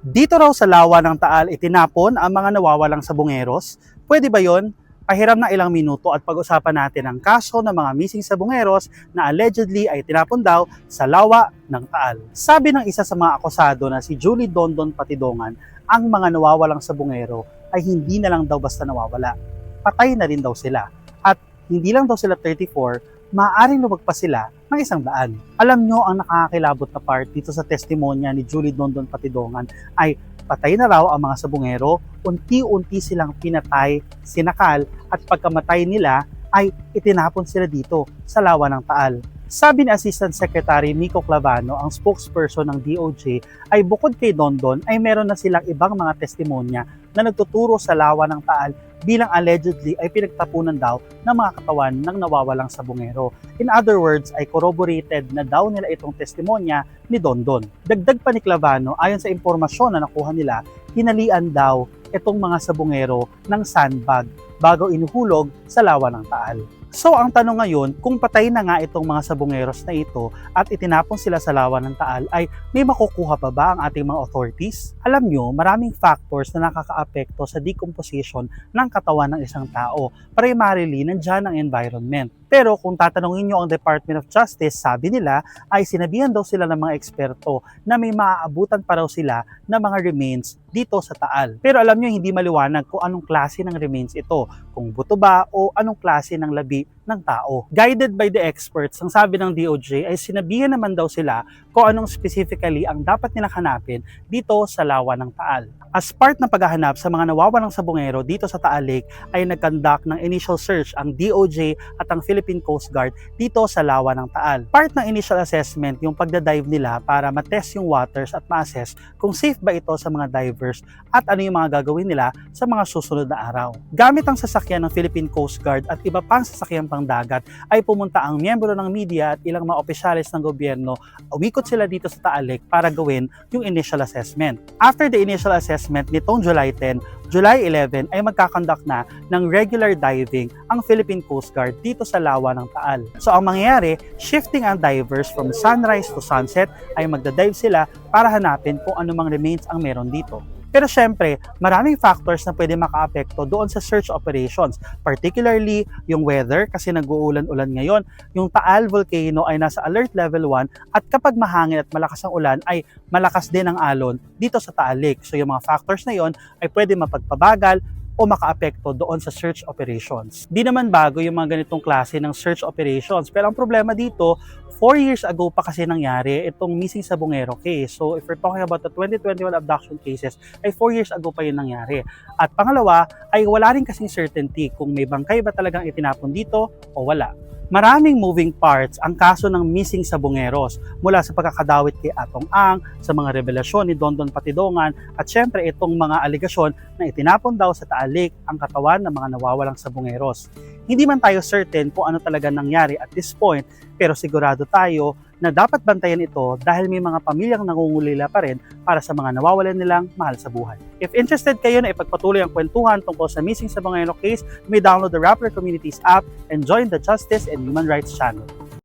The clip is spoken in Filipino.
Dito raw sa lawa ng Taal itinapon ang mga nawawalang sabungeros. Pwede ba yon? Pahiram na ilang minuto at pag-usapan natin ang kaso ng mga missing sabungeros na allegedly ay tinapon daw sa lawa ng Taal. Sabi ng isa sa mga akusado na si Julie Dondon Patidongan, ang mga nawawalang sabungero ay hindi na lang daw basta nawawala. Patay na rin daw sila. At hindi lang daw sila 34, maaaring lumagpas sila ng 100. Alam nyo, ang nakakakilabot na part dito sa testimonya ni Julie Dondon Patidongan ay patay na raw ang mga sabungero, unti-unti silang pinatay, sinakal, at pagkamatay nila ay itinapon sila dito sa lawa ng Taal. Sabi ni Assistant Secretary Mico Clavano, ang spokesperson ng DOJ, ay bukod kay Dondon ay meron na silang ibang mga testimonya na nagtuturo sa lawa ng Taal bilang allegedly ay pinagtapunan daw ng mga katawan ng nawawalang sabungero. In other words, ay corroborated na daw nila itong testimonya ni Dondon. Dagdag pa ni Clavano, ayon sa impormasyon na nakuha nila, hinalian daw itong mga sabungero ng sandbag bago inuhulog sa lawa ng Taal. So ang tanong ngayon, kung patay na nga itong mga sabungeros na ito at itinapon sila sa lawa ng Taal, ay may makukuha pa ba ang ating mga authorities? Alam nyo, maraming factors na nakakaapekto sa decomposition ng katawan ng isang tao. Primarily, nandyan ang environment. Pero kung tatanungin nyo ang Department of Justice, sabi nila ay sinabihan daw sila ng mga eksperto na may maaabutan pa raw sila ng mga remains dito sa Taal. Pero alam nyo, hindi maliwanag kung anong klase ng remains ito, kung buto ba o anong klase ng labi ng tao. Guided by the experts, ang sabi ng DOJ ay sinabihan naman daw sila kung anong specifically ang dapat nilang hanapin dito sa lawa ng Taal. As part ng paghahanap sa mga nawawalang sabungero dito sa Taal Lake ay nag-conduct ng initial search ang DOJ at ang Philippine Coast Guard dito sa lawa ng Taal. Part ng initial assessment yung pagdadive nila para matest yung waters at ma-assess kung safe ba ito sa mga divers at ano yung mga gagawin nila sa mga susunod na araw. Gamit ang sasakyan ng Philippine Coast Guard at iba pang sasakyan pang dagat ay pumunta ang miyembro ng media at ilang mga opisyalis ng gobyerno. Umikot sila dito sa Taal Lake para gawin yung initial assessment. After the initial assessment nitong July 10, July 11 ay magkakonduct na ng regular diving ang Philippine Coast Guard dito sa lawa ng Taal. So ang mangyayari, shifting ang divers from sunrise to sunset ay magdadive sila para hanapin kung anumang remains ang meron dito. Pero syempre, maraming factors na pwede makaapekto doon sa search operations, particularly yung weather kasi nag-uulan-ulan ngayon. Yung Taal Volcano ay nasa alert level 1 at kapag mahangin at malakas ang ulan ay malakas din ang alon dito sa Taal Lake. So yung mga factors na yon ay pwede mapagpabagal o makaapekto doon sa search operations. Di naman bago yung mga ganitong klase ng search operations. Pero ang problema dito, 4 years ago pa kasi nangyari itong missing sabungero case. So if we're talking about the 2021 abduction cases, ay 4 years ago pa yun nangyari. At pangalawa, ay wala rin kasing certainty kung may bangkay ba talagang itinapon dito o wala. Maraming moving parts ang kaso ng missing sabungeros mula sa pagkakadawit kay Atong Ang, sa mga revelasyon ni Dondon Patidongan at syempre itong mga aligasyon na itinapon daw sa Taal Lake ang katawan ng mga nawawalang sabungeros. Hindi man tayo certain kung ano talaga nangyari at this point, pero sigurado tayo na dapat bantayan ito dahil may mga pamilyang nangungulila pa rin para sa mga nawawalan nilang mahal sa buhay. If interested kayo na ipagpatuloy ang kwentuhan tungkol sa missing sabungero case, may download the Rappler Communities app and join the Justice and Human Rights channel.